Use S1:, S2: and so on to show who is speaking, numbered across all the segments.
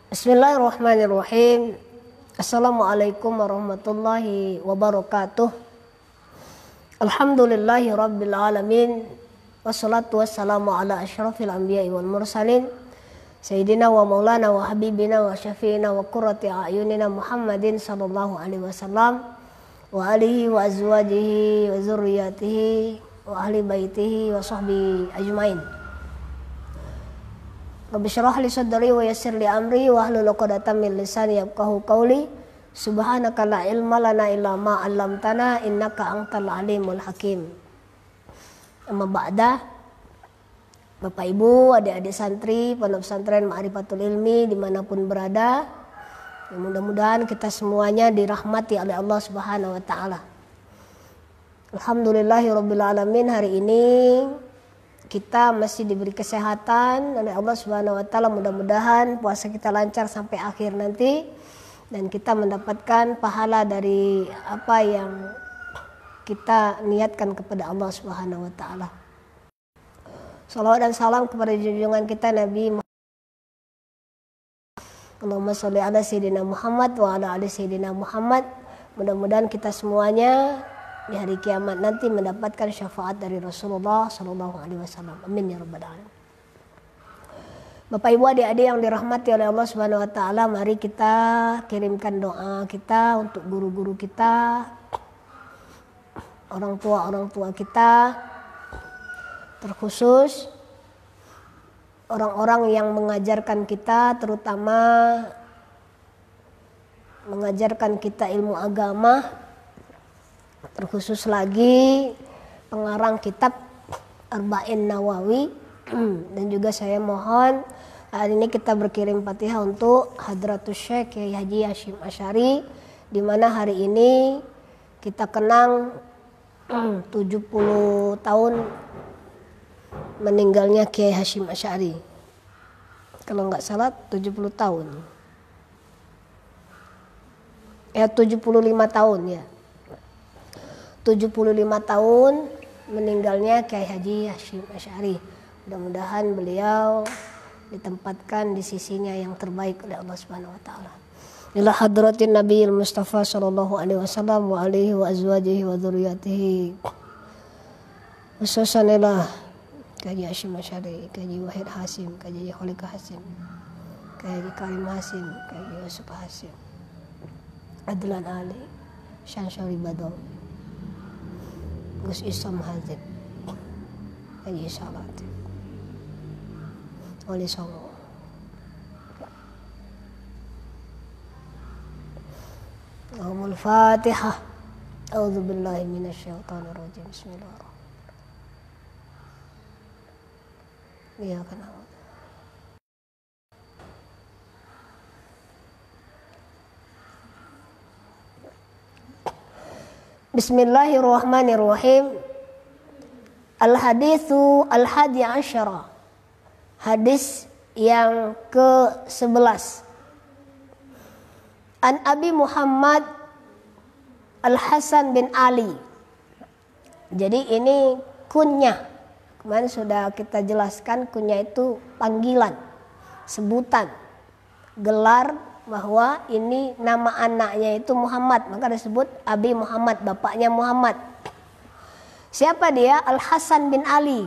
S1: Bismillahirrahmanirrahim. Assalamualaikum warahmatullahi wabarakatuh. Alhamdulillahi rabbil alamin. Wassalatu wassalamu ala asyrafil anbiya'i wal mursalin. Sayyidina wa maulana wa habibina wa syafi'ina wa qurrati a'yunina Muhammadin sallallahu alaihi wasallam wa alihi wa azwajihi wa zurriyatihi wa ahli baitihi wa sahbihi ajmain. Rabbi syrah li sadri wa yassir li amri wa hlul 'uqdatam min lisani yafqahu qawli. Subhanaka la ilma lana illa ma 'allamtana innaka antal alimul hakim. Amma ba'da. Bapak Ibu, adik-adik santri, pondok pesantren Ma'rifatul Ilmi dimanapun berada, mudah-mudahan kita semuanya dirahmati oleh Allah Subhanahu wa taala. Alhamdulillahirabbil alamin, hari ini kita masih diberi kesehatan oleh Allah Subhanahu wa taala. Mudah-mudahan puasa kita lancar sampai akhir nanti dan kita mendapatkan pahala dari apa yang kita niatkan kepada Allah Subhanahu wa taala. Salawat dan salam kepada junjungan kita Nabi Muhammad. Allahumma sholli ala sayyidina Muhammad wa ala ali sayyidina Muhammad. Mudah-mudahan kita semuanya di hari kiamat nanti mendapatkan syafaat dari Rasulullah sallallahu alaihi wasallam. Amin ya rabbal alamin. Bapak Ibu, adik-adik yang dirahmati oleh Allah Subhanahu wa taala, mari kita kirimkan doa kita untuk guru-guru kita, orang tua kita, terkhusus orang-orang yang mengajarkan kita, terutama mengajarkan kita ilmu agama, terkhusus lagi pengarang kitab Arba'in Nawawi. Dan juga saya mohon hari ini kita berkirim Fatihah untuk Hadratus Syekh Kiai Haji Hasyim Asy'ari, di mana hari ini kita kenang 70 tahun meninggalnya Kiai Hasyim Asy'ari. Kalau nggak salah 70 tahun. 75 tahun ya. 75 tahun meninggalnya Kiai Haji Hasyim Asy'ari. Mudah-mudahan beliau ditempatkan di sisinya yang terbaik oleh Allah Subhanahu wa taala. Ila hadratin Nabiyil Mustafa sallallahu alaihi wasallam wa alihi wa azwajihi wa dzurriyyatihi. Wassalamualaikum Kaji Hasyim Asy'ari, Kaji Wahid Hasyim, Kaji Khalika Hasyim, Kaji Karim Hasyim, Kaji Yusuf Hasyim, Adlan Ali, Syansuri Badawi, Gus Isam Hazib, Kaji Salat, Wali Songo. Allahumma al-Fatihah. A'udzu billahi minasyaitonir rajim. Bismillahirrahmanirrahim. Iyyaka na'budu. Bismillahirrahmanirrahim. Al-haditsu al-hadi asyara. Hadis yang ke-11. An Abi Muhammad Al-Hasan bin Ali. Jadi ini kunyah. Kemarin sudah kita jelaskan, kunyah itu panggilan, sebutan, gelar bahwa ini nama anaknya itu Muhammad, maka disebut Abi Muhammad, bapaknya Muhammad. Siapa dia? Al-Hasan bin Ali.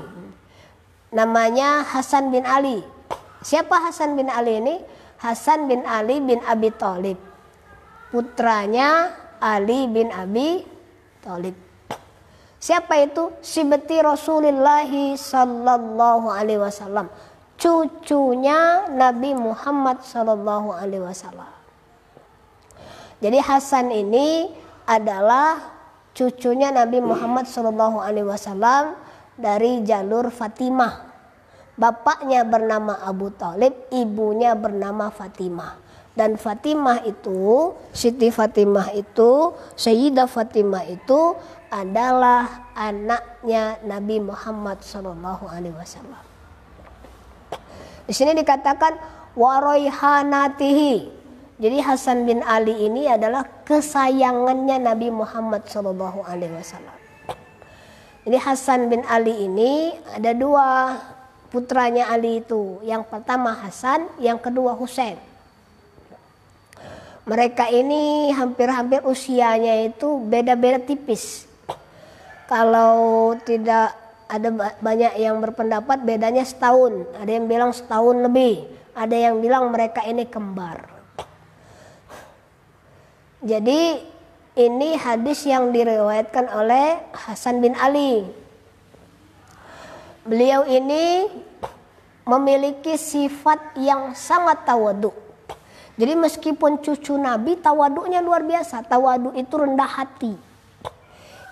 S1: Namanya Hasan bin Ali. Siapa Hasan bin Ali ini? Hasan bin Ali bin Abi Thalib, putranya Ali bin Abi Thalib. Siapa itu? Sibti Rasulullah sallallahu alaihi wasallam, cucunya Nabi Muhammad sallallahu alaihi wasallam. Jadi Hasan ini adalah cucunya Nabi Muhammad sallallahu alaihi wasallam dari jalur Fatimah. Bapaknya bernama Abu Thalib, ibunya bernama Fatimah. Dan Fatimah itu, Siti Fatimah itu, Sayyidah Fatimah itu adalah anaknya Nabi Muhammad SAW. Di sini dikatakan waroihanatihi. Jadi Hasan bin Ali ini adalah kesayangannya Nabi Muhammad SAW. Jadi Hasan bin Ali ini ada dua putranya Ali itu. Yang pertama Hasan, yang kedua Husain. Mereka ini hampir-hampir usianya itu beda-beda tipis. Kalau tidak ada banyak yang berpendapat bedanya setahun. Ada yang bilang setahun lebih. Ada yang bilang mereka ini kembar. Jadi ini hadis yang diriwayatkan oleh Hasan bin Ali. Beliau ini memiliki sifat yang sangat tawadu. Jadi meskipun cucu Nabi, tawaduknya luar biasa. Tawadu itu rendah hati.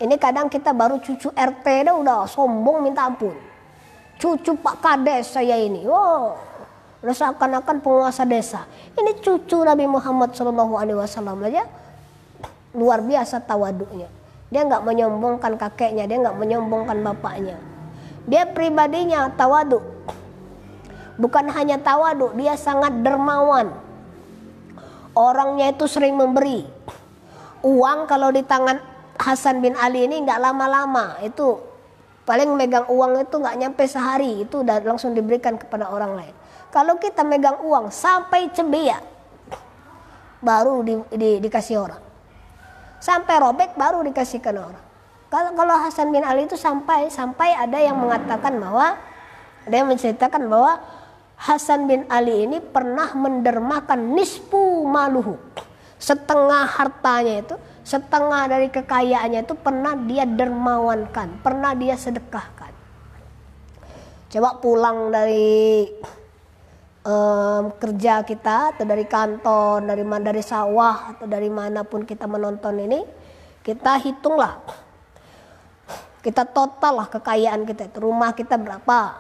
S1: Ini kadang kita baru cucu RT dah udah sombong minta ampun. Cucu Pak Kades saya ini, wow, udah seakan-akan penguasa desa. Ini cucu Nabi Muhammad SAW aja luar biasa tawaduknya. Dia nggak menyombongkan kakeknya, dia nggak menyombongkan bapaknya. Dia pribadinya tawadu. Bukan hanya tawadu, dia sangat dermawan. Orangnya itu sering memberi. Uang kalau di tangan Hasan bin Ali ini nggak lama-lama. Itu paling megang uang itu nggak nyampe sehari. Itu udah langsung diberikan kepada orang lain. Kalau kita megang uang sampai cebiak, baru dikasih orang. Sampai robek baru dikasihkan orang. Kalau Hasan bin Ali itu sampai ada yang mengatakan bahwa, ada yang menceritakan bahwa Hasan bin Ali ini pernah mendermakan nisfu maluhu, setengah hartanya itu, setengah dari kekayaannya itu pernah dia dermawankan, pernah dia sedekahkan. Coba pulang dari kerja kita atau dari kantor, dari sawah atau dari manapun kita menonton ini, kita hitunglah, kita total lah kekayaan kita itu. Rumah kita berapa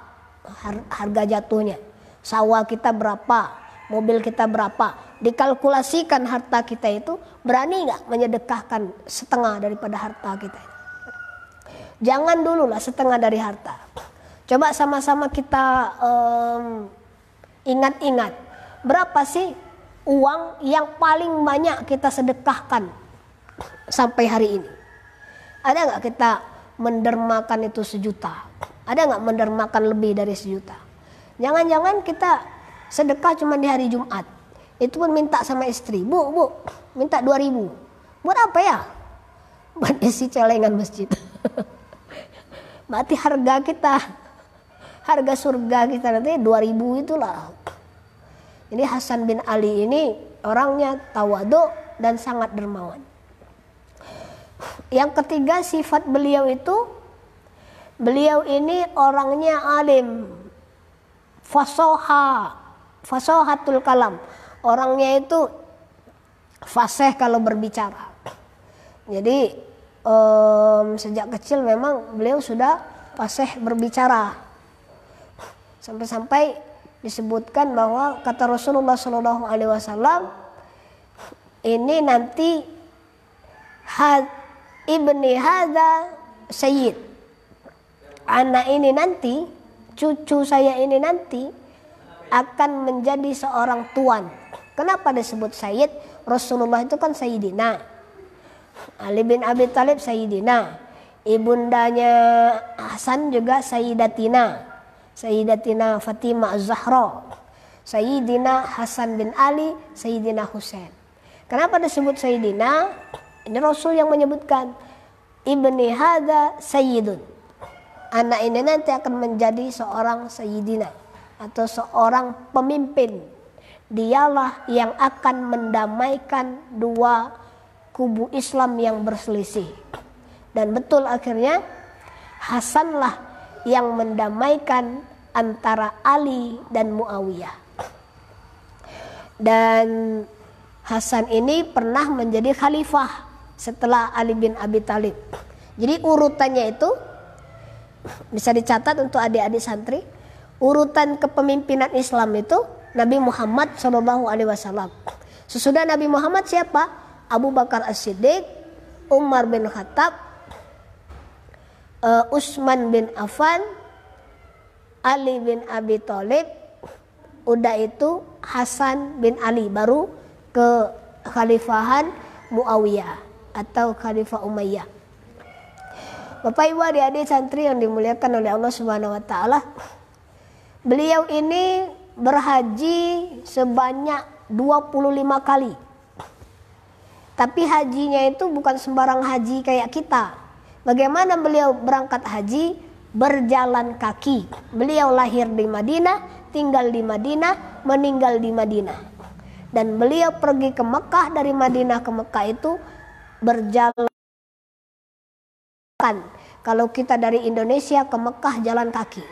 S1: harga jatuhnya, sawah kita berapa, mobil kita berapa, dikalkulasikan harta kita itu, berani nggak menyedekahkan setengah daripada harta kita? Jangan dulu lah setengah dari harta. Coba sama-sama kita ingat-ingat, berapa sih uang yang paling banyak kita sedekahkan sampai hari ini? Ada nggak kita mendermakan itu 1 juta? Ada nggak mendermakan lebih dari 1 juta? Jangan-jangan kita sedekah cuma di hari Jumat. Itu pun minta sama istri, bu, minta 2.000. Buat apa ya? Buat isi celengan masjid. Berarti harga surga kita nanti 2.000 itulah. Jadi Hasan bin Ali ini orangnya tawadu dan sangat dermawan. Yang ketiga sifat beliau itu, beliau ini orangnya alim, fasohatul kalam. Orangnya itu fasih kalau berbicara. Jadi sejak kecil memang beliau sudah fasih berbicara. Sampai-sampai disebutkan bahwa kata Rasulullah SAW, ini nanti ibni hadza sayyid, anak ini nanti, cucu saya ini nanti akan menjadi seorang tuan. Kenapa disebut sayyid? Rasulullah itu kan sayyidina, Ali bin Abi Thalib sayyidina, ibundanya Hasan juga sayyidatina Fatimah Az-Zahra, Sayyidina Hasan bin Ali, Sayyidina Husain. Kenapa disebut sayyidina? Ini Rasul yang menyebutkan, ibni hadza sayyidun, anak ini nanti akan menjadi seorang sayyidina atau seorang pemimpin. Dialah yang akan mendamaikan dua kubu Islam yang berselisih. Dan betul akhirnya Hasanlah yang mendamaikan antara Ali dan Muawiyah. Dan Hasan ini pernah menjadi khalifah setelah Ali bin Abi Thalib. Jadi urutannya itu bisa dicatat untuk adik-adik santri. Urutan kepemimpinan Islam itu Nabi Muhammad SAW. Sesudah Nabi Muhammad siapa? Abu Bakar As-Siddiq, Umar bin Khattab, Utsman bin Affan, Ali bin Abi Thalib. Udah itu Hasan bin Ali, baru ke khalifahan Muawiyah atau Khalifah Umayyah. Bapak Ibu adik-adik santri yang dimuliakan oleh Allah Subhanahu wa taala, Beliau ini berhaji sebanyak 25 kali. Tapi hajinya itu bukan sembarang haji kayak kita. Bagaimana beliau berangkat haji? Berjalan kaki. Beliau lahir di Madinah, tinggal di Madinah, meninggal di Madinah. Dan beliau pergi ke Mekah, dari Madinah ke Mekah itu berjalan. Kalau kita dari Indonesia ke Mekah jalan kaki.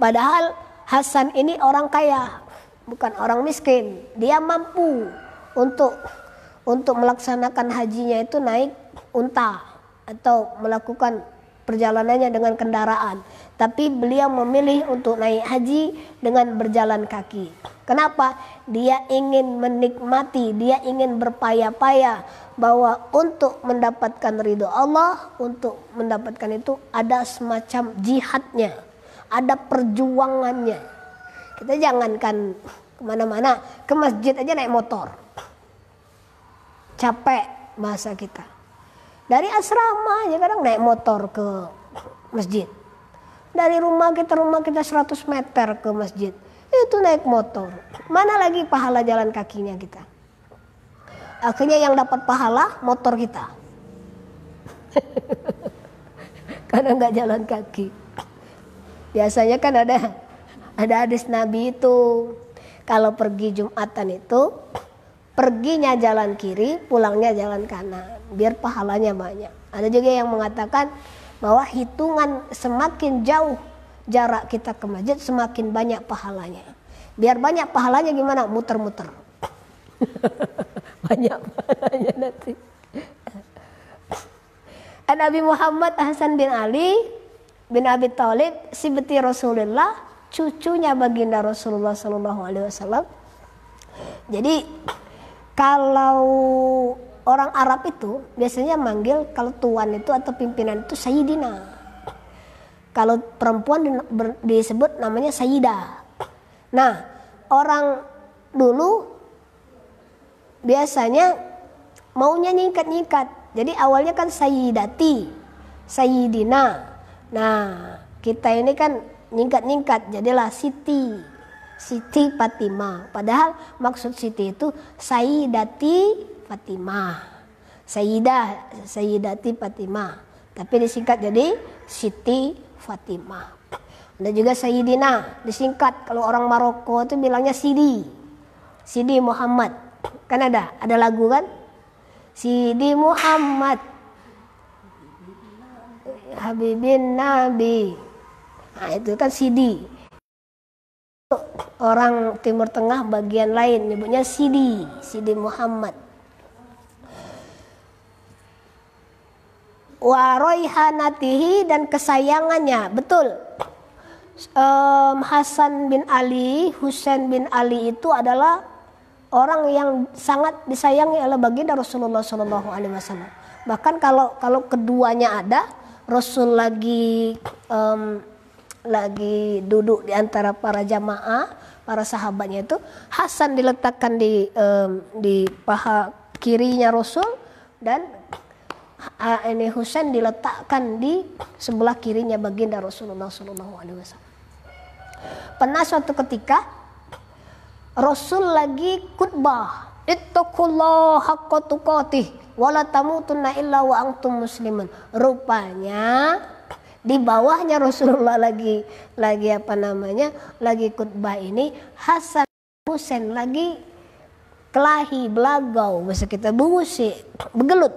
S1: Padahal Hasan ini orang kaya, bukan orang miskin. Dia mampu untuk melaksanakan hajinya itu naik unta atau melakukan perjalanannya dengan kendaraan. Tapi beliau memilih untuk naik haji dengan berjalan kaki. Kenapa? Dia ingin menikmati, dia ingin berpaya-paya bahwa untuk mendapatkan ridho Allah, untuk mendapatkan itu ada semacam jihadnya, ada perjuangannya. Kita jangankan kemana-mana, ke masjid aja naik motor. Capek bahasa kita. Dari asrama aja kadang naik motor ke masjid. Dari rumah kita 100 meter ke masjid, itu naik motor. Mana lagi pahala jalan kakinya kita? Akhirnya yang dapat pahala motor kita. Karena nggak jalan kaki. Biasanya kan ada hadis Nabi itu, kalau pergi Jumatan itu perginya jalan kiri, pulangnya jalan kanan, biar pahalanya banyak. Ada juga yang mengatakan bahwa hitungan semakin jauh jarak kita ke masjid, semakin banyak pahalanya. Biar banyak pahalanya gimana? Muter-muter. Banyak pahalanya nanti. Nabi Muhammad Hasan bin Ali bin Abi Thalib, sibti Rasulullah, cucunya baginda Rasulullah SAW. Jadi kalau orang Arab itu biasanya manggil kalau tuan itu atau pimpinan itu Sayyidina. Kalau perempuan disebut namanya Sayyidah. Nah, orang dulu biasanya maunya nyingkat-nyingkat. Jadi awalnya kan Sayyidati, Sayyidina. Nah, kita ini kan nyingkat-nyingkat, jadilah Siti, Siti Fatimah. Padahal maksud Siti itu Sayyidati Fatimah, Sayyidah, Sayyidati Fatimah. Tapi disingkat jadi Siti Fatimah. Ada juga Sayyidina, disingkat. Kalau orang Maroko itu bilangnya Sidi, Sidi Muhammad. Kan ada lagu kan? Sidi Muhammad, Habibin Nabi. Nah itu kan Sidi. Orang Timur Tengah bagian lain nyebutnya Sidi, Sidi Muhammad. Wa roihanatihi, dan kesayangannya. Betul, Hasan bin Ali, Husain bin Ali itu adalah orang yang sangat disayangi oleh baginda Rasulullah SAW. Bahkan kalau keduanya ada, Rasul lagi duduk di antara para jamaah, para sahabatnya itu, Hasan diletakkan di paha kirinya Rasul, dan ini Husain diletakkan di sebelah kirinya baginda Rasulullah SAW. Pernah suatu ketika Rasul lagi khutbah, ittaqullaha haqqa tuqatih wa la tamutunna illa wa antum muslimun. Rupanya di bawahnya Rasulullah lagi khutbah ini, Hasan Husain lagi kelahi, belagau, bahasa kita bungusik, begelut.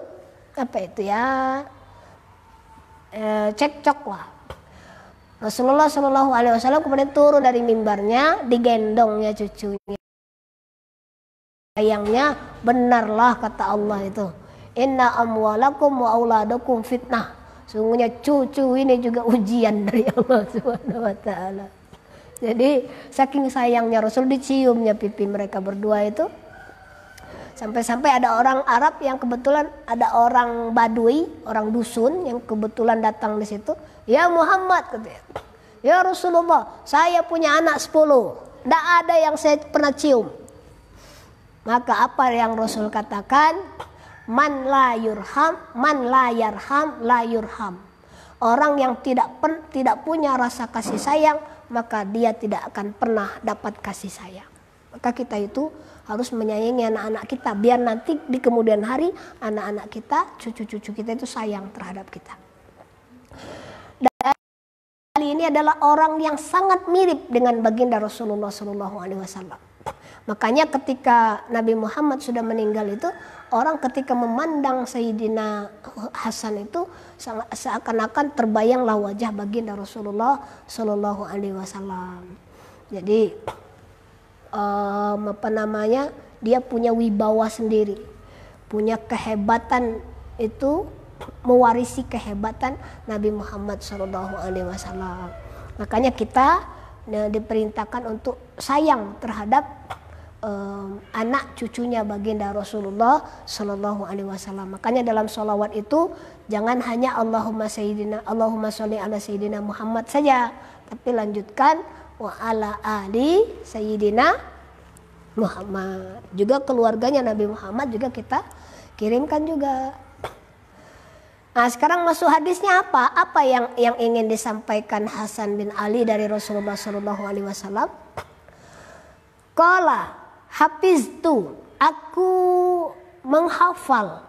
S1: Apa itu ya? Cekcok lah. Rasulullah SAW kemudian turun dari mimbarnya, digendongnya cucunya. Sayangnya, benarlah kata Allah itu, inna amwalakum wa auladakum fitnah. Sungguhnya cucu ini juga ujian dari Allah Subhanahu wa taala. Jadi saking sayangnya Rasul, diciumnya pipi mereka berdua itu. Sampai-sampai ada orang Arab yang kebetulan, ada orang Badui, orang dusun yang kebetulan datang di situ. Ya Muhammad, katanya, ya Rasulullah, saya punya anak 10, tidak ada yang saya pernah cium. Maka apa yang Rasul katakan? Man la yurham, man la yarham, la yurham. Orang yang tidak punya rasa kasih sayang, maka dia tidak akan pernah dapat kasih sayang. Maka kita itu harus menyayangi anak-anak kita, biar nanti di kemudian hari anak-anak kita, cucu-cucu kita itu sayang terhadap kita. Dan Ali ini adalah orang yang sangat mirip dengan baginda Rasulullah SAW. Makanya ketika Nabi Muhammad sudah meninggal itu, orang ketika memandang Sayyidina Hasan itu seakan-akan terbayanglah wajah baginda Rasulullah SAW. Jadi dia punya wibawa sendiri, punya kehebatan, itu mewarisi kehebatan Nabi Muhammad SAW. Makanya kita diperintahkan untuk sayang terhadap anak cucunya baginda Rasulullah SAW. Makanya dalam sholawat itu jangan hanya Allahumma sholli ala Sayyidina Muhammad saja, tapi lanjutkan wa ala ali Sayyidina Muhammad. Juga keluarganya Nabi Muhammad juga kita kirimkan juga. Nah, sekarang masuk hadisnya apa? Apa yang ingin disampaikan Hasan bin Ali dari Rasulullah SAW? Qala hafiztu, aku menghafal,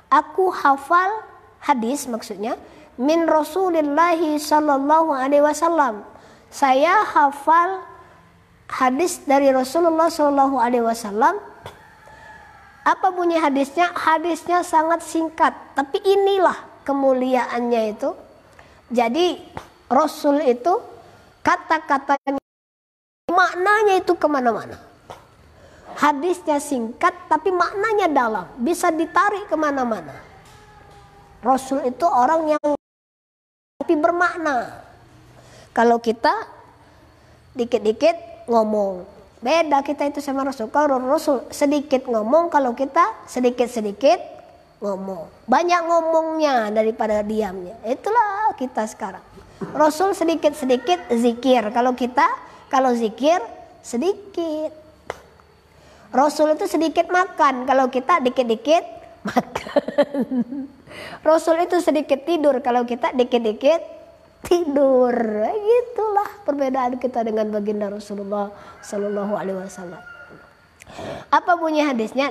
S1: aku hafal hadis, maksudnya min Rasulillahi sallallahu alaihi wasallam. Saya hafal hadis dari Rasulullah sallallahu alaihi wasallam. Apa bunyi hadisnya? Hadisnya sangat singkat, tapi inilah kemuliaannya itu. Jadi Rasul itu kata-katanya, maknanya itu kemana-mana. Hadisnya singkat tapi maknanya dalam, bisa ditarik kemana-mana. Rasul itu orang yang tapi bermakna. Kalau kita dikit-dikit ngomong, beda kita itu sama Rasul. Kalau Rasul sedikit ngomong, kalau kita sedikit-sedikit ngomong. Banyak ngomongnya daripada diamnya. Itulah kita sekarang. Rasul sedikit-sedikit zikir, kalau zikir sedikit. Rasul itu sedikit makan, kalau kita dikit-dikit makan. Rasul itu sedikit tidur, kalau kita dikit-dikit tidur. Gitulah perbedaan kita dengan baginda Rasulullah Sallallahu Alaihi Wasallam. Apa bunyi hadisnya?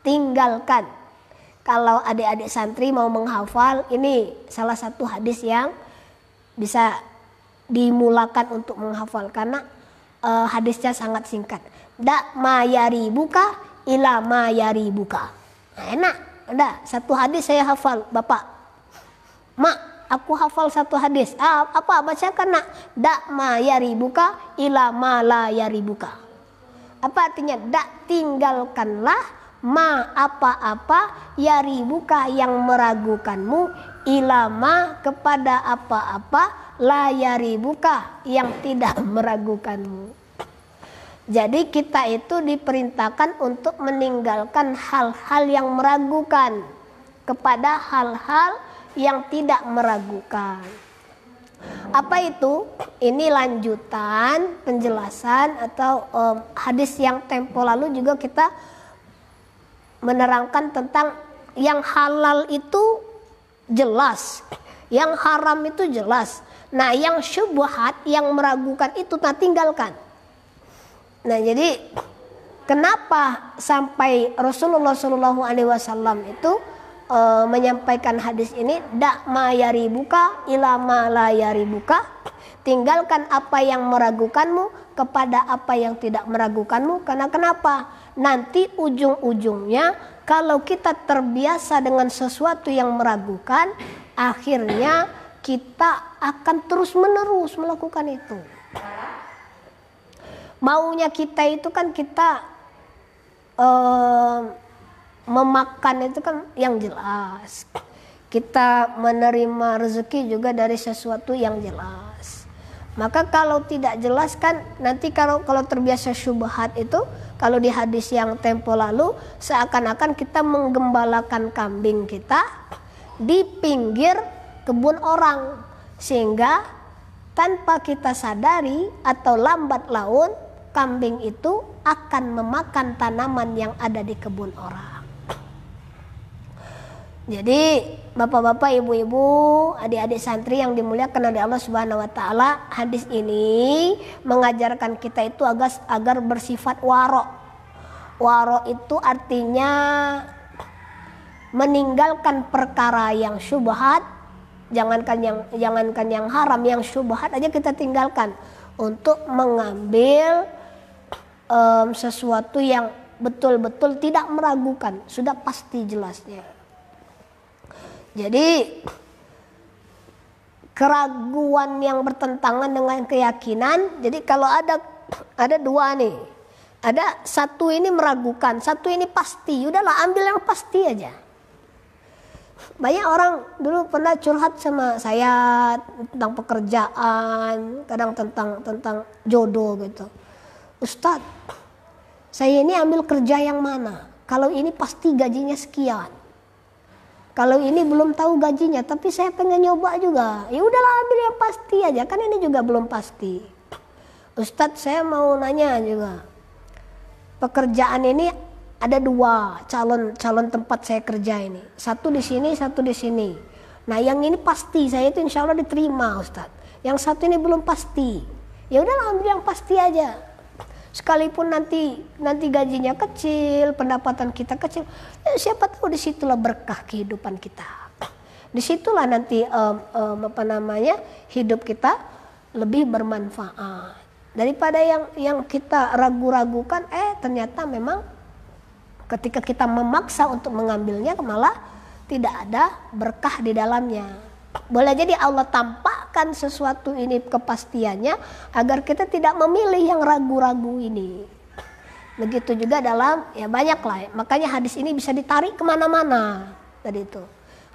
S1: Tinggalkan. Kalau adik-adik santri mau menghafal, ini salah satu hadis yang bisa dimulakan untuk menghafal karena hadisnya sangat singkat. Ma yaribuka ila ma yaribuka. Nah, enak. Ada satu hadis saya hafal, Bapak. Mak, aku hafal satu hadis. Apa? Bacakan nak. Ma yaribuka ila ma la yaribuka. Apa artinya? Tinggalkanlah ma apa-apa yaribuka yang meragukanmu, ilama kepada apa-apa la yaribuka yang tidak meragukanmu. Jadi kita itu diperintahkan untuk meninggalkan hal-hal yang meragukan kepada hal-hal yang tidak meragukan. Apa itu? Ini lanjutan penjelasan atau hadis yang tempo lalu juga kita menerangkan tentang yang halal itu jelas, yang haram itu jelas. Nah, yang syubhat, yang meragukan itu tinggalkan. Nah, jadi kenapa sampai Rasulullah SAW itu menyampaikan hadis ini, ma yaribuka ila ma la yaribuka, tinggalkan apa yang meragukanmu kepada apa yang tidak meragukanmu. Karena kenapa? Nanti ujung-ujungnya kalau kita terbiasa dengan sesuatu yang meragukan, akhirnya kita akan terus-menerus melakukan itu. Maunya kita itu kan kita memakan itu kan yang jelas. Kita menerima rezeki juga dari sesuatu yang jelas. Maka kalau tidak jelas kan nanti kalau terbiasa syubhat itu, kalau di hadis yang tempo lalu seakan-akan kita menggembalakan kambing kita di pinggir kebun orang, sehingga tanpa kita sadari atau lambat laun kambing itu akan memakan tanaman yang ada di kebun orang. Jadi bapak-bapak, ibu-ibu, adik-adik santri yang dimuliakan oleh Allah Subhanahu wa taala, hadis ini mengajarkan kita itu agar bersifat waro. Waro itu artinya meninggalkan perkara yang syubhat, jangankan yang haram, yang syubhat aja kita tinggalkan untuk mengambil sesuatu yang betul-betul tidak meragukan, sudah pasti jelasnya. Jadi keraguan yang bertentangan dengan keyakinan. Jadi kalau ada dua nih, ada satu ini meragukan, satu ini pasti. Udahlah, ambil yang pasti aja. Banyak orang dulu pernah curhat sama saya tentang pekerjaan, kadang tentang jodoh gitu. Ustadz, saya ini ambil kerja yang mana? Kalau ini pasti gajinya sekian. Kalau ini belum tahu gajinya, tapi saya pengen nyoba juga. Ya udahlah, ambil yang pasti aja, kan ini juga belum pasti. Ustadz, saya mau nanya juga. Pekerjaan ini ada dua calon tempat saya kerja ini. Satu di sini, satu di sini. Nah, yang ini pasti, saya itu insya Allah diterima, Ustadz. Yang satu ini belum pasti. Ya udahlah, ambil yang pasti aja. Sekalipun nanti gajinya kecil, pendapatan kita kecil, siapa tahu disitulah berkah kehidupan kita. Disitulah nanti hidup kita lebih bermanfaat daripada yang kita ragu-ragukan. Ternyata memang ketika kita memaksa untuk mengambilnya, malah tidak ada berkah di dalamnya. Boleh jadi Allah tampakkan sesuatu ini kepastiannya agar kita tidak memilih yang ragu-ragu ini. Begitu juga dalam, ya banyak lah. Makanya hadis ini bisa ditarik kemana-mana. Tadi itu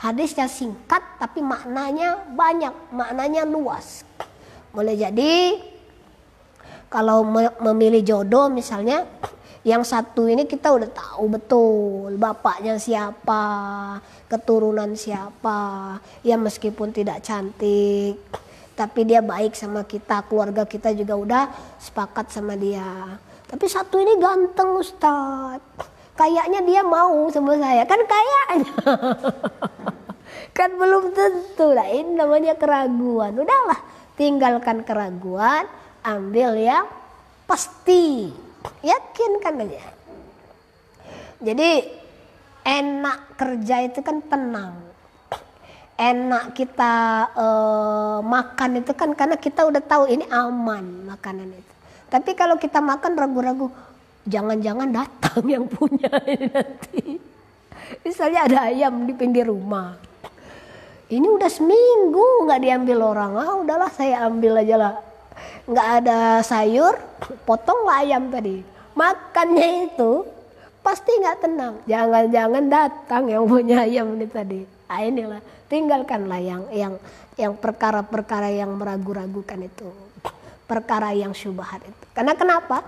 S1: hadisnya singkat tapi maknanya banyak, maknanya luas. Boleh jadi kalau memilih jodoh misalnya, yang satu ini kita udah tahu betul bapaknya siapa, keturunan siapa, ya meskipun tidak cantik, tapi dia baik sama kita, keluarga kita juga udah sepakat sama dia. Tapi satu ini ganteng Ustadz, kayaknya dia mau sama saya, kan kayaknya. Kan belum tentu lah, ini namanya keraguan. Udahlah, tinggalkan keraguan, ambil yang pasti. Yakinkan aja. Jadi enak kerja itu kan tenang. Enak kita makan itu kan karena kita udah tahu ini aman makanan itu. Tapi kalau kita makan ragu-ragu, jangan-jangan datang yang punya ini nanti. Misalnya ada ayam di pinggir rumah. Ini udah seminggu nggak diambil orang. Udahlah saya ambil aja lah. Nggak ada sayur, potonglah ayam tadi. Makannya itu pasti nggak tenang. Jangan-jangan datang yang punya ayam ini tadi. Inilah, tinggalkanlah yang perkara-perkara yang meragu-ragukan itu, perkara yang syubhat itu. Karena kenapa?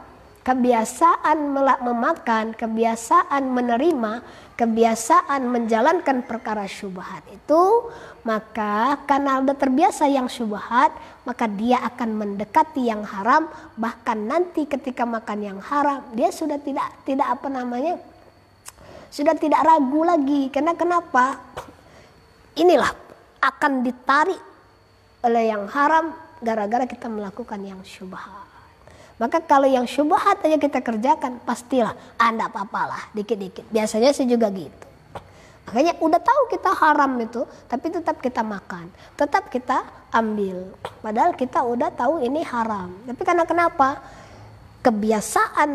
S1: Kebiasaan memakan, kebiasaan menerima, kebiasaan menjalankan perkara syubhat itu, maka karena udah terbiasa yang syubhat, maka dia akan mendekati yang haram. Bahkan nanti ketika makan yang haram, dia sudah sudah tidak ragu lagi. Karena kenapa? Inilah akan ditarik oleh yang haram gara-gara kita melakukan yang syubhat. Maka kalau yang syubhat aja kita kerjakan, pastilah enggak apa-apalah, dikit-dikit. Biasanya sih juga gitu. Makanya udah tahu kita haram itu, tapi tetap kita makan, tetap kita ambil. Padahal kita udah tahu ini haram. Tapi karena kenapa? Kebiasaan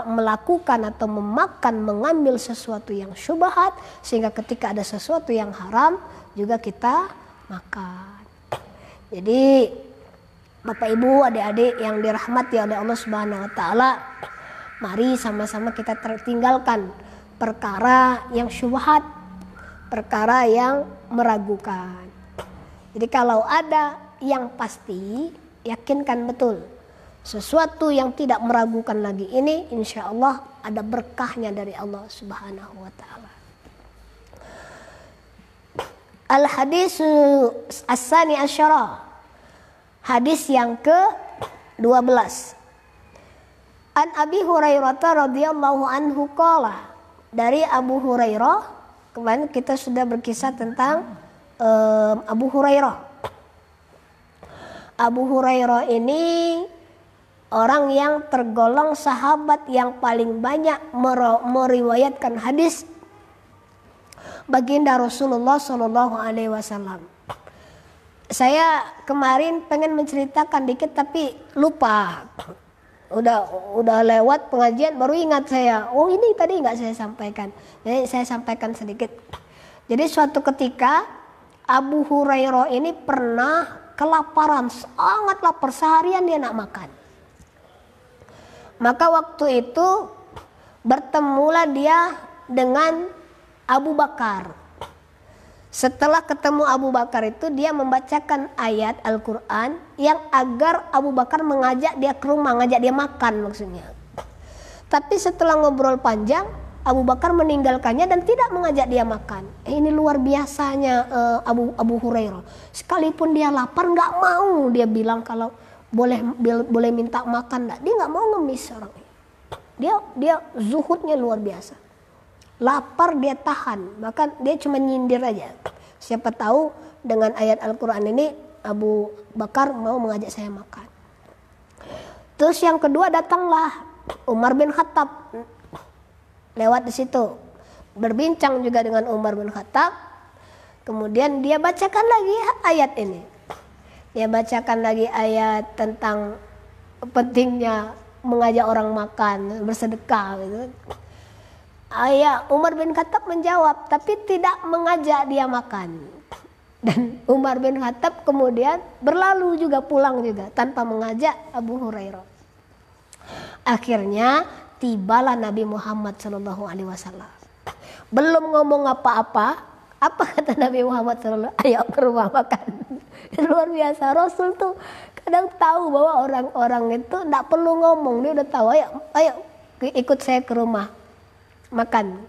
S1: melakukan atau memakan, mengambil sesuatu yang syubhat, sehingga ketika ada sesuatu yang haram juga kita makan. Jadi Bapak Ibu, adik-adik yang dirahmati oleh Allah Subhanahu wa taala, mari sama-sama kita tinggalkan perkara yang syubhat, perkara yang meragukan. Jadi kalau ada yang pasti, yakinkan betul. Sesuatu yang tidak meragukan lagi ini, insya Allah ada berkahnya dari Allah Subhanahu wa taala. Al-hadis as-sani asyara. Hadis yang ke-12. An Abi Hurairah radhiyallahu anhu qala, dari Abu Hurairah kemarin kita sudah berkisah tentang Abu Hurairah. Abu Hurairah ini orang yang tergolong sahabat yang paling banyak meriwayatkan hadis baginda Rasulullah Shallallahu Alaihi Wasallam. Saya kemarin pengen menceritakan dikit tapi lupa. Udah lewat pengajian baru ingat saya. Oh ini tadi nggak saya sampaikan. Jadi saya sampaikan sedikit. Jadi suatu ketika Abu Hurairah ini pernah kelaparan, sangat lapar, seharian dia nak makan. Maka waktu itu bertemulah dia dengan Abu Bakar. Setelah ketemu Abu Bakar itu dia membacakan ayat Al-Quran yang agar Abu Bakar mengajak dia ke rumah, ngajak dia makan maksudnya. Tapi setelah ngobrol panjang, Abu Bakar meninggalkannya dan tidak mengajak dia makan. Ini luar biasanya Abu Hurairah. Sekalipun dia lapar nggak mau dia bilang kalau boleh minta makan, dia nggak mau ngemis orang ini. Dia zuhudnya luar biasa. Lapar dia tahan, bahkan dia cuma nyindir aja. Siapa tahu dengan ayat Al-Quran ini Abu Bakar mau mengajak saya makan. Terus yang kedua datanglah Umar bin Khattab lewat di situ, berbincang juga dengan Umar bin Khattab. Kemudian dia bacakan lagi ayat ini. Dia bacakan lagi ayat tentang pentingnya mengajak orang makan, bersedekah gitu. Umar bin Khattab menjawab tapi tidak mengajak dia makan. Dan Umar bin Khattab kemudian berlalu juga, pulang juga tanpa mengajak Abu Hurairah. Akhirnya tibalah Nabi Muhammad SAW. Belum ngomong apa-apa, apa kata Nabi Muhammad SAW? Ayo ke rumah makan. Luar biasa, Rasul tuh kadang tahu bahwa orang-orang itu tidak perlu ngomong, dia udah tahu. Ayo ikut saya ke rumah makan.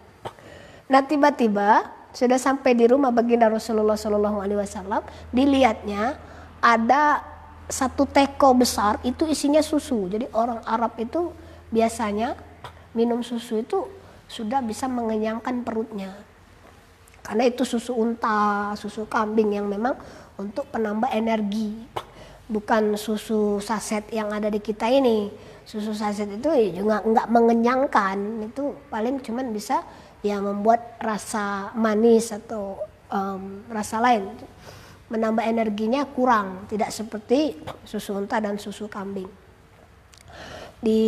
S1: Nah tiba-tiba sudah sampai di rumah baginda Rasulullah SAW, dilihatnya ada satu teko besar, itu isinya susu. Jadi orang Arab itu biasanya minum susu itu sudah bisa mengenyangkan perutnya. Karena itu susu unta, susu kambing yang memang untuk penambah energi. Bukan susu saset yang ada di kita ini. Susu saset itu juga nggak mengenyangkan, itu paling cuman bisa ya membuat rasa manis atau rasa lain, menambah energinya kurang, tidak seperti susu unta dan susu kambing. Di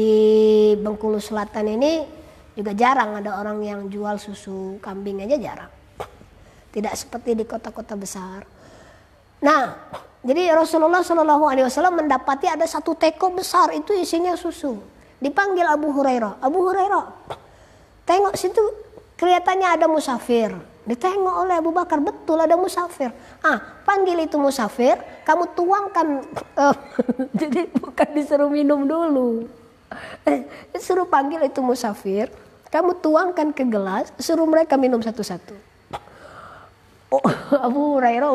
S1: Bengkulu Selatan ini juga jarang ada orang yang jual susu kambing, aja jarang, tidak seperti di kota-kota besar. Nah, jadi Rasulullah SAW mendapati ada satu teko besar, itu isinya susu. Dipanggil Abu Hurairah. Abu Hurairah, tengok situ kelihatannya ada musafir. Ditengok oleh Abu Bakar, betul ada musafir. Panggil itu musafir, kamu tuangkan. Jadi bukan disuruh minum dulu. Disuruh panggil itu musafir, kamu tuangkan ke gelas, suruh mereka minum satu-satu. Abu Hurairah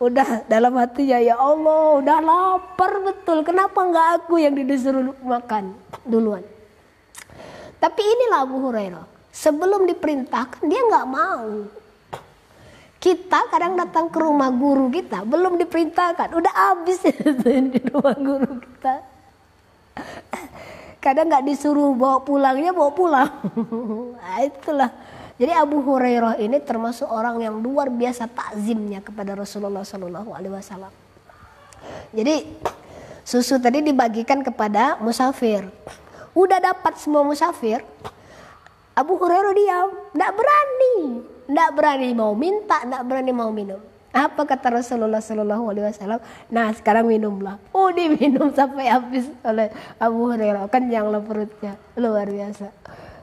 S1: udah dalam hatinya, ya Allah, udah lapar betul, kenapa nggak aku yang disuruh makan duluan. Tapi inilah Abu Hurairah, sebelum diperintahkan dia nggak mau. Kita kadang datang ke rumah guru kita belum diperintahkan udah habis di rumah guru kita. Kadang nggak disuruh bawa pulangnya bawa pulang. Nah, itulah. Jadi Abu Hurairah ini termasuk orang yang luar biasa takzimnya kepada Rasulullah SAW. Jadi susu tadi dibagikan kepada musafir. Udah dapat semua musafir, Abu Hurairah diam, tidak berani mau minta, tidak berani mau minum. Apa kata Rasulullah SAW? Nah sekarang minumlah. Diminum sampai habis oleh Abu Hurairah, kenyanglah perutnya, luar biasa.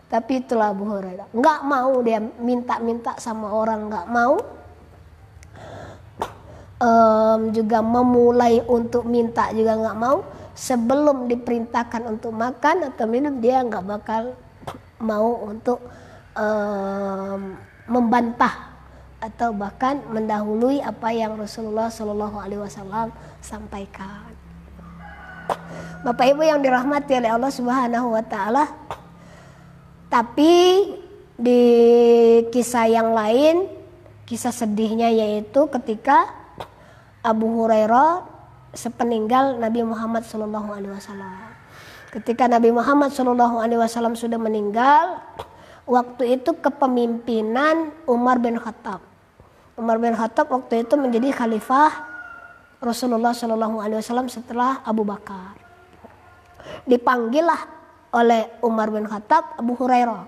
S1: Tapi itulah Abu Hurairah, nggak mau dia minta-minta sama orang, nggak mau juga memulai untuk minta juga nggak mau. Sebelum diperintahkan untuk makan atau minum dia nggak bakal mau untuk membantah atau bahkan mendahului apa yang Rasulullah SAW sampaikan. Bapak Ibu yang dirahmati oleh Allah Subhanahu Wa Taala. Tapi Di kisah yang lain, kisah sedihnya yaitu ketika Abu Hurairah sepeninggal Nabi Muhammad SAW. Ketika Nabi Muhammad SAW sudah meninggal, waktu itu kepemimpinan Umar bin Khattab. Umar bin Khattab waktu itu menjadi khalifah Rasulullah SAW setelah Abu Bakar. Dipanggillah oleh Umar bin Khattab Abu Hurairah.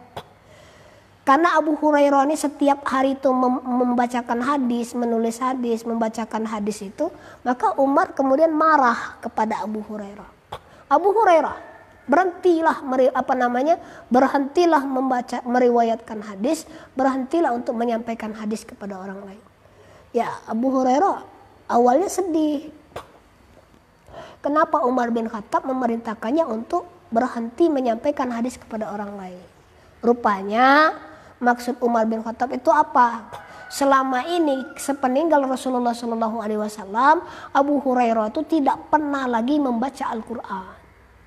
S1: Karena Abu Hurairah ini setiap hari itu membacakan hadis, menulis hadis, membacakan hadis itu, maka Umar kemudian marah kepada Abu Hurairah. Abu Hurairah, berhentilah membaca, meriwayatkan hadis, berhentilah untuk menyampaikan hadis kepada orang lain. Ya, Abu Hurairah awalnya sedih. Kenapa Umar bin Khattab memerintahkannya untuk berhenti menyampaikan hadis kepada orang lain? Rupanya maksud Umar bin Khattab itu apa? Selama ini sepeninggal Rasulullah SAW, Abu Hurairah itu tidak pernah lagi membaca Al-Quran.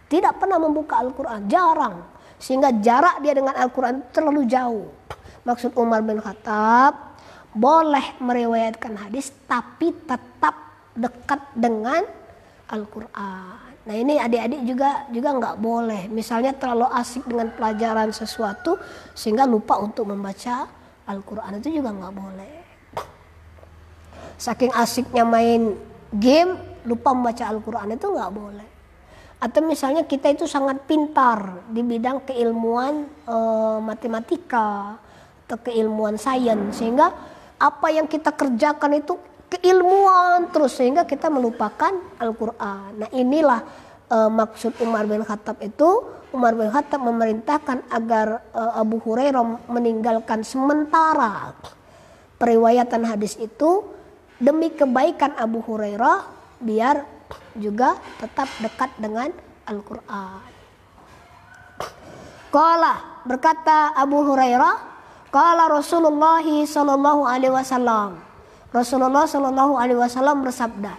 S1: Tidak pernah membuka Al-Quran, jarang. Sehingga jarak dia dengan Al-Quran terlalu jauh. Maksud Umar bin Khattab, boleh meriwayatkan hadis tapi tetap dekat dengan Al-Quran. Nah ini adik-adik juga nggak boleh. Misalnya terlalu asik dengan pelajaran sesuatu sehingga lupa untuk membaca Al-Quran, itu juga nggak boleh. Saking asiknya main game lupa membaca Al-Quran, itu nggak boleh. Atau misalnya kita itu sangat pintar di bidang keilmuan matematika atau keilmuan sains, sehingga apa yang kita kerjakan itu keilmuan terus sehingga kita melupakan Al-Quran. Nah inilah maksud Umar bin Khattab itu. Umar bin Khattab memerintahkan agar Abu Hurairah meninggalkan sementara periwayatan hadis itu demi kebaikan Abu Hurairah, biar juga tetap dekat dengan Al-Quran. Qala, berkata Abu Hurairah, qala Rasulullah sallallahu alaihi wasallam. Rasulullah sallallahu alaihi wasallam bersabda,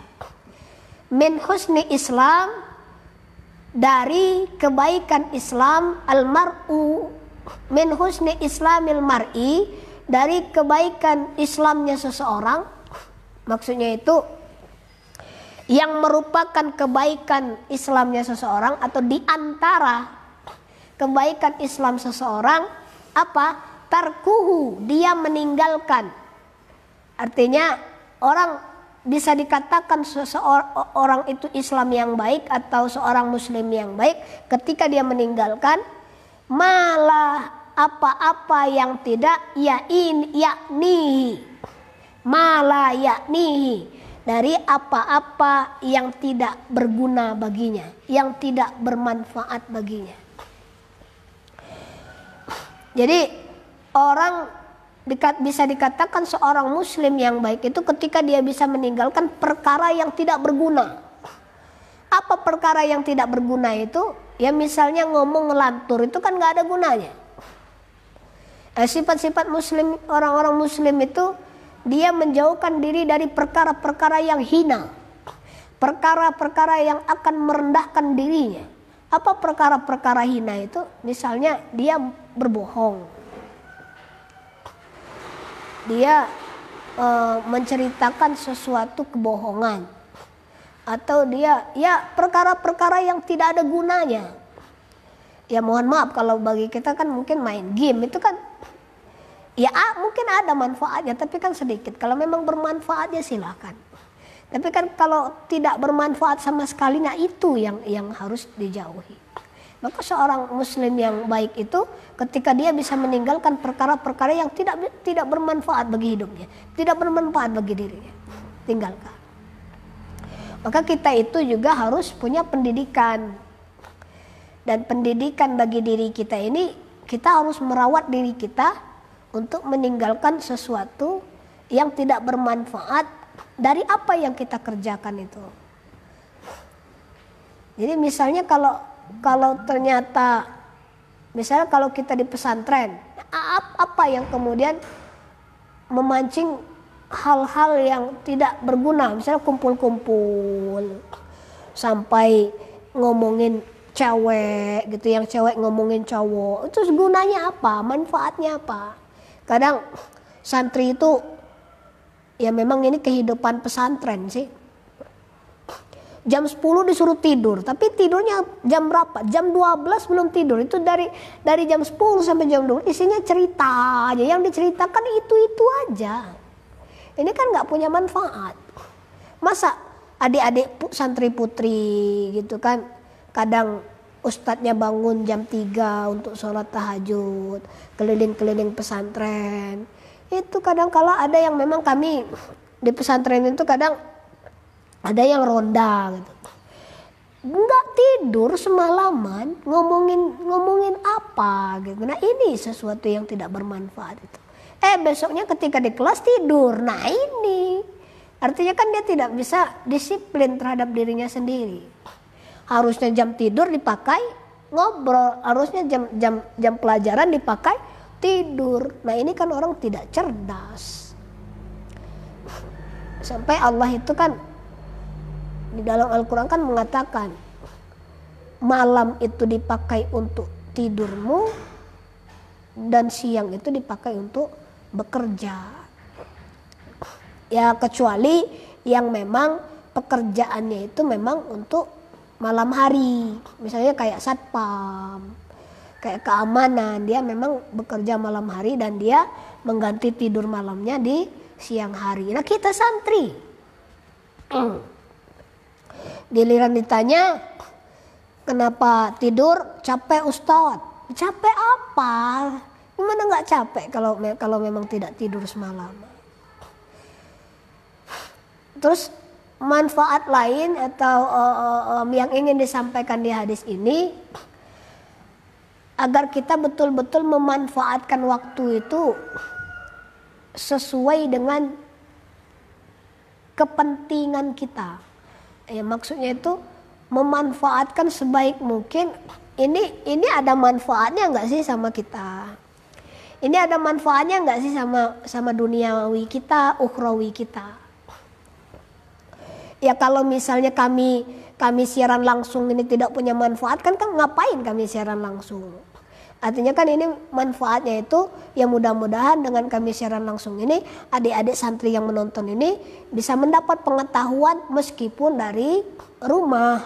S1: min husni Islam, dari kebaikan Islam, al-mar'u min husni islamil mar'i, dari kebaikan Islamnya seseorang. Maksudnya itu yang merupakan kebaikan Islamnya seseorang, atau di antara kebaikan Islam seseorang apa? Tarkuhu, dia meninggalkan. Artinya orang bisa dikatakan seseorang itu Islam yang baik atau seorang Muslim yang baik ketika dia meninggalkan malah apa-apa yang tidak yaknihi, malah yaknihi, dari apa-apa yang tidak berguna baginya, yang tidak bermanfaat baginya. Jadi orang bisa dikatakan seorang Muslim yang baik itu ketika dia bisa meninggalkan perkara yang tidak berguna. Apa perkara yang tidak berguna itu? Ya misalnya ngomong ngelantur, itu kan gak ada gunanya. Sifat-sifat Muslim, orang-orang Muslim itu dia menjauhkan diri dari perkara-perkara yang hina, perkara-perkara yang akan merendahkan dirinya. Apa perkara-perkara hina itu? Misalnya dia berbohong, dia menceritakan sesuatu kebohongan, atau dia ya perkara-perkara yang tidak ada gunanya. Ya mohon maaf kalau bagi kita kan mungkin main game itu kan ya mungkin ada manfaatnya, tapi kan sedikit. Kalau memang bermanfaat ya silakan. Tapi kan kalau tidak bermanfaat sama sekali, nah itu yang harus dijauhi. Maka seorang Muslim yang baik itu ketika dia bisa meninggalkan perkara-perkara yang tidak bermanfaat bagi hidupnya, tidak bermanfaat bagi dirinya, tinggalkan. Maka kita itu juga harus punya pendidikan. Dan pendidikan bagi diri kita ini, kita harus merawat diri kita untuk meninggalkan sesuatu yang tidak bermanfaat dari apa yang kita kerjakan itu. Jadi misalnya kalau ternyata misalnya kalau kita di pesantren, apa yang kemudian memancing hal-hal yang tidak berguna, misalnya kumpul-kumpul sampai ngomongin cewek gitu, yang cewek ngomongin cowok. Itu gunanya apa? Manfaatnya apa? Kadang santri itu ya memang ini kehidupan pesantren sih. Jam 10 disuruh tidur, tapi tidurnya jam berapa? Jam 12 belum tidur. Itu dari jam 10 sampai jam 12 isinya cerita aja. Yang diceritakan itu aja. Ini kan nggak punya manfaat. Masa adik-adik santri putri gitu kan, kadang ustadznya bangun jam 3 untuk sholat tahajud, keliling-keliling pesantren. Itu kadang kala ada yang memang kami di pesantren itu kadang ada yang ronda gitu. Nggak tidur semalaman, ngomongin apa gitu. Nah ini sesuatu yang tidak bermanfaat itu. Besoknya ketika di kelas tidur. Nah ini artinya kan dia tidak bisa disiplin terhadap dirinya sendiri. Harusnya jam tidur dipakai ngobrol, harusnya jam pelajaran dipakai tidur. Nah ini kan orang tidak cerdas. Sampai Allah itu kan di dalam Al-Quran kan mengatakan malam itu dipakai untuk tidurmu dan siang itu dipakai untuk bekerja. Ya kecuali yang memang pekerjaannya itu memang untuk malam hari. Misalnya kayak satpam, kayak keamanan, dia memang bekerja malam hari dan dia mengganti tidur malamnya di siang hari. Nah kita santri giliran ditanya kenapa tidur, capek Ustadz. Capek apa? Gimana nggak capek kalau memang tidak tidur semalam? Terus manfaat lain atau yang ingin disampaikan di hadis ini agar kita betul-betul memanfaatkan waktu itu sesuai dengan kepentingan kita. Ya maksudnya itu memanfaatkan sebaik mungkin. Ini ada manfaatnya nggak sih sama kita? Ini ada manfaatnya nggak sih sama duniawi kita, ukhrawi kita? Ya kalau misalnya kami siaran langsung ini tidak punya manfaat kan ngapain kami siaran langsung? Artinya kan ini manfaatnya itu ya mudah-mudahan dengan kami siaran langsung ini adik-adik santri yang menonton ini bisa mendapat pengetahuan meskipun dari rumah.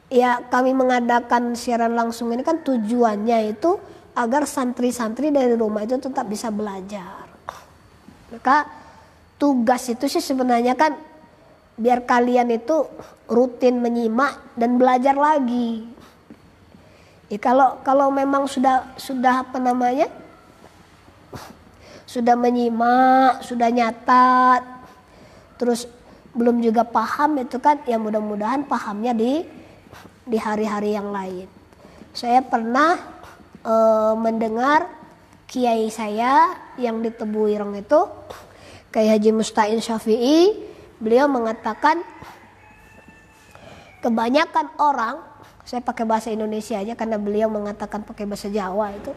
S1: Ya kami mengadakan siaran langsung ini kan tujuannya itu agar santri-santri dari rumah itu tetap bisa belajar. Maka tugas itu sih sebenarnya kan biar kalian itu rutin menyimak dan belajar lagi. Ya kalau memang sudah apa namanya, sudah menyimak, sudah nyatat, terus belum juga paham itu kan, ya mudah-mudahan pahamnya di hari-hari yang lain. Saya pernah mendengar kiai saya yang di Tebu Ireng itu, Kiai Haji Musta'in Syafi'i, beliau mengatakan kebanyakan orang, saya pakai bahasa Indonesia aja karena beliau mengatakan pakai bahasa Jawa itu.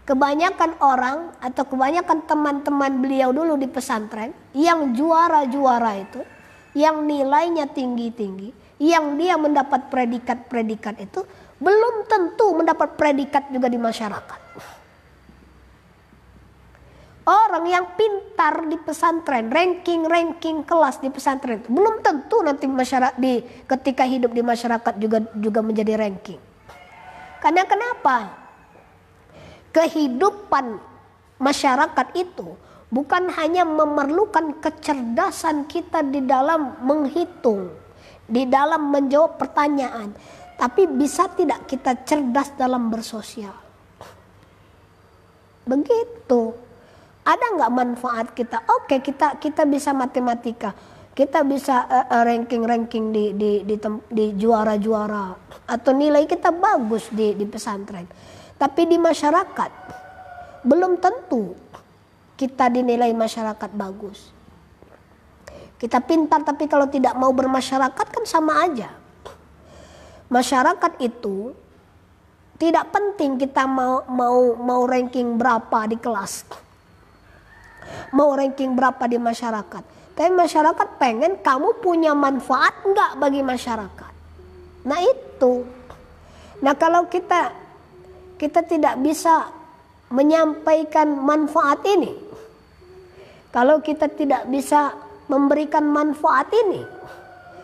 S1: Kebanyakan orang atau kebanyakan teman-teman beliau dulu di pesantren yang juara-juara itu, yang nilainya tinggi-tinggi, yang dia mendapat predikat-predikat itu belum tentu mendapat predikat juga di masyarakat. Orang yang pintar di pesantren, ranking kelas di pesantren, belum tentu nanti ketika hidup di masyarakat juga menjadi ranking. Karena kenapa? Kehidupan masyarakat itu bukan hanya memerlukan kecerdasan kita di dalam menghitung, di dalam menjawab pertanyaan, tapi bisa tidak kita cerdas dalam bersosial. Begitu. Ada nggak manfaat kita? Oke, kita bisa matematika, kita bisa ranking di juara-juara, atau nilai kita bagus di pesantren. Tapi di masyarakat belum tentu kita dinilai masyarakat bagus. Kita pintar tapi kalau tidak mau bermasyarakat kan sama aja. Masyarakat itu tidak penting kita mau ranking berapa di kelas, mau ranking berapa di masyarakat. Tapi masyarakat pengen kamu punya manfaat enggak bagi masyarakat. Nah itu. Nah kalau kita tidak bisa menyampaikan manfaat ini, kalau kita tidak bisa memberikan manfaat ini,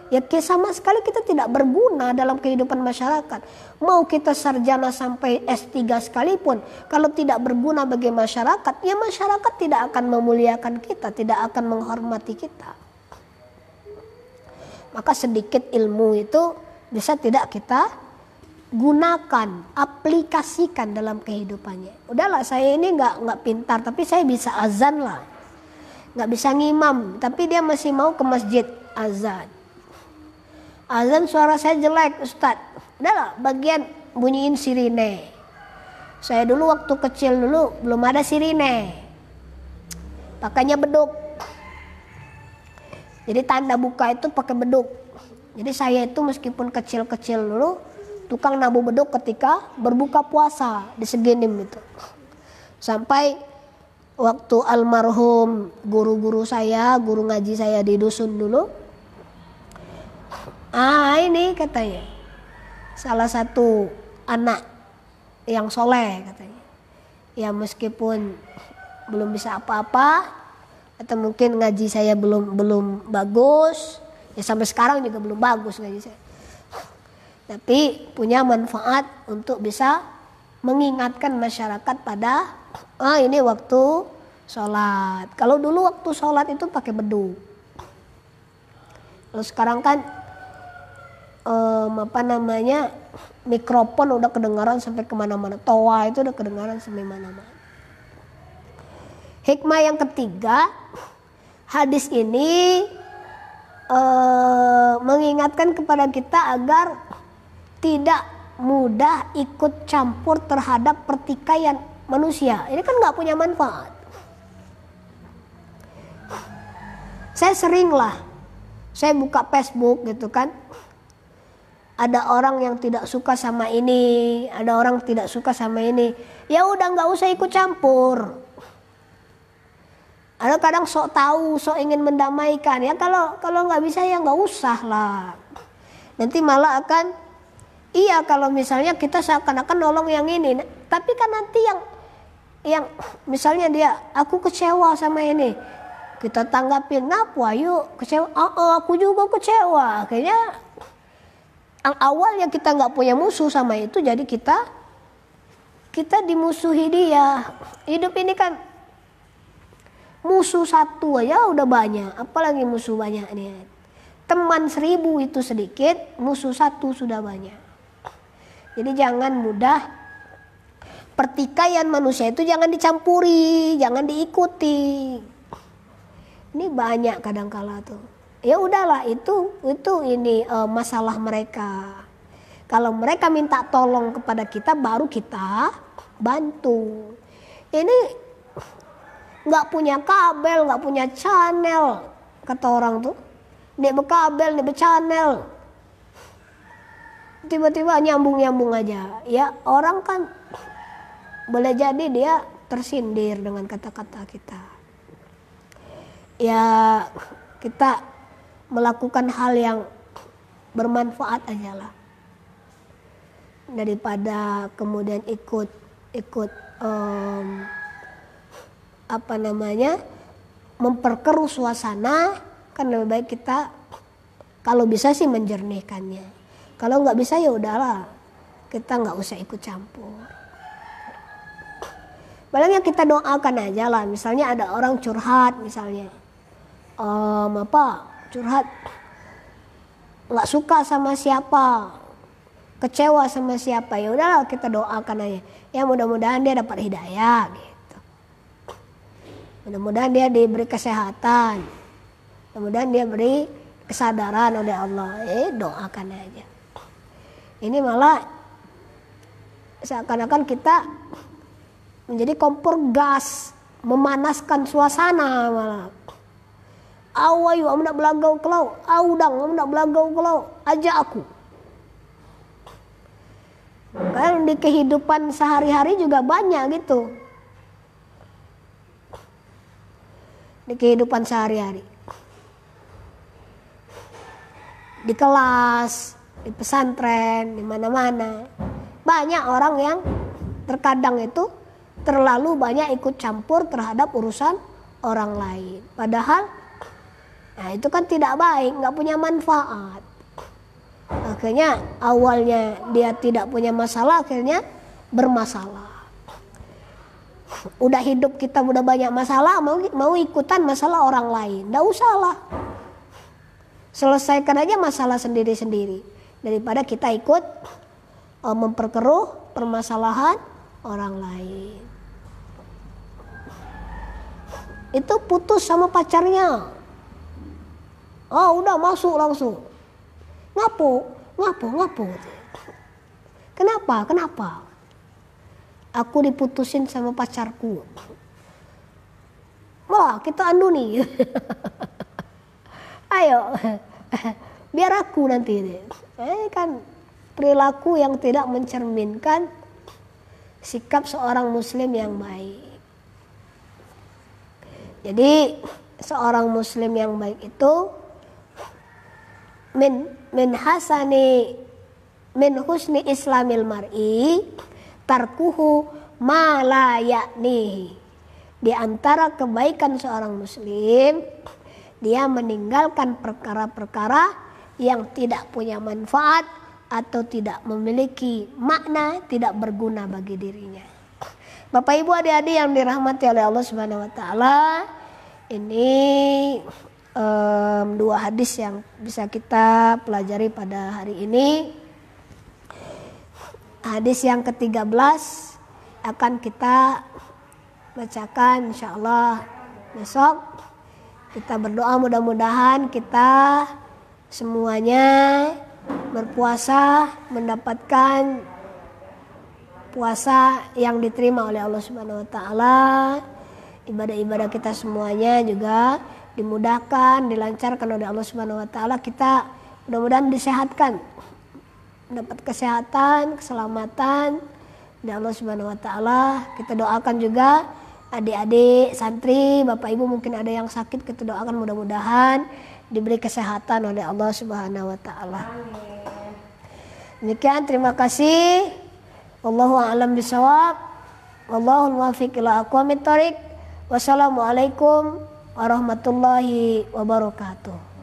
S1: ya sama sekali kita tidak berguna dalam kehidupan masyarakat. Mau kita sarjana sampai S3 sekalipun, kalau tidak berguna bagi masyarakat, ya masyarakat tidak akan memuliakan kita, tidak akan menghormati kita. Maka sedikit ilmu itu bisa tidak kita gunakan, aplikasikan dalam kehidupannya. Udahlah, saya ini nggak pintar, tapi saya bisa azan lah. Nggak bisa ngimam, tapi dia masih mau ke masjid azan. Azan suara saya jelek, Ustadz. Udahlah, bagian bunyiin sirine. Saya dulu waktu kecil dulu belum ada sirine. Pakainya beduk. Jadi tanda buka itu pakai beduk. Jadi saya itu meskipun kecil-kecil dulu tukang nabuh beduk ketika berbuka puasa di Segenim itu. Sampai waktu almarhum guru-guru saya, guru ngaji saya di dusun dulu. Ini katanya salah satu anak yang soleh katanya. Ya meskipun belum bisa apa-apa, atau mungkin ngaji saya belum bagus, ya sampai sekarang juga belum bagus ngaji saya. Tapi punya manfaat untuk bisa mengingatkan masyarakat pada ini waktu sholat. Kalau dulu waktu sholat itu pakai beduk. Kalau sekarang kan mikrofon udah kedengaran sampai kemana-mana. Toa itu udah kedengaran sampai mana-mana. Hikmah yang ketiga, hadis ini mengingatkan kepada kita agar tidak mudah ikut campur terhadap pertikaian manusia. Ini kan nggak punya manfaat. Saya buka Facebook gitu kan. Ada orang yang tidak suka sama ini, ada orang tidak suka sama ini. Ya udah nggak usah ikut campur. Ada kadang sok tahu, sok ingin mendamaikan. Ya kalau nggak bisa ya nggak usah lah. Nanti malah akan kalau misalnya kita seakan-akan nolong yang ini. Tapi kan nanti yang misalnya dia, aku kecewa sama ini. Kita tanggapin, ngapa yuk kecewa? Aku juga kecewa. Akhirnya awalnya kita nggak punya musuh sama itu, jadi kita dimusuhi dia. Hidup ini kan musuh satu aja udah banyak, apalagi musuh banyak nih. Teman 1000 itu sedikit, musuh 1 sudah banyak. Jadi jangan mudah pertikaian manusia itu jangan dicampuri, jangan diikuti. Ini banyak kadang-kala tuh. Ya udahlah itu ini masalah mereka. Kalau mereka minta tolong kepada kita baru kita bantu. Ini nggak punya kabel, nggak punya channel, kata orang tuh. Dia berkabel, dia berchannel. Tiba-tiba nyambung aja. Ya orang kan boleh jadi dia tersindir dengan kata-kata kita. Ya kita melakukan hal yang bermanfaat aja lah. Daripada kemudian ikut memperkeruh suasana, kan lebih baik kita kalau bisa sih menjernihkannya. Kalau nggak bisa ya udahlah, kita nggak usah ikut campur. Palingnya kita doakan aja lah. Misalnya ada orang curhat misalnya, curhat nggak suka sama siapa, kecewa sama siapa, ya udahlah kita doakan aja. Ya mudah-mudahan dia dapat hidayah. Mudah-mudahan dia diberi kesehatan. Mudah-mudahan dia beri kesadaran oleh Allah. Doakan aja. Ini malah seakan-akan kita menjadi kompor gas, memanaskan suasana malah. Awayu amna belagau kelau, audang amna belagau kelau, ajak aku. Kan di kehidupan sehari-hari juga banyak gitu. Di kehidupan sehari-hari. Di kelas, di pesantren, di mana-mana. Banyak orang yang terkadang itu terlalu banyak ikut campur terhadap urusan orang lain. Padahal nah itu kan tidak baik, nggak punya manfaat. Akhirnya awalnya dia tidak punya masalah, akhirnya bermasalah. Udah hidup kita udah banyak masalah, mau ikutan masalah orang lain, nggak usah lah. Selesaikan aja masalah sendiri-sendiri daripada kita ikut memperkeruh permasalahan orang lain. Itu putus sama pacarnya, udah masuk langsung ngapo. Kenapa? Aku diputusin sama pacarku. Wah, kita anu nih. Ayo, biar aku nanti deh. Kan perilaku yang tidak mencerminkan sikap seorang muslim yang baik. Jadi seorang muslim yang baik itu min husni islamil mar'i tarkuhu ma la ya'nihi. Di antara kebaikan seorang muslim, dia meninggalkan perkara-perkara yang tidak punya manfaat atau tidak memiliki makna, tidak berguna bagi dirinya. Bapak Ibu adik-adik yang dirahmati oleh Allah Subhanahu wa taala, ini dua hadis yang bisa kita pelajari pada hari ini. Hadis yang ke-13 akan kita bacakan insyaallah besok. Kita berdoa mudah-mudahan kita semuanya berpuasa mendapatkan puasa yang diterima oleh Allah Subhanahu wa taala. Ibadah-ibadah kita semuanya juga dimudahkan, dilancarkan oleh Allah Subhanahu wa taala. Kita mudah-mudahan disehatkan, mendapat kesehatan, keselamatan dari Allah Subhanahu wa taala. Kita doakan juga adik-adik santri, Bapak Ibu mungkin ada yang sakit, kita doakan mudah-mudahan diberi kesehatan oleh Allah Subhanahu wa taala. Demikian, terima kasih. Wallahu a'lam bishawab. Wallahul muwaffiq ila aqwamit thoriq. Wassalamualaikum warahmatullahi wabarakatuh.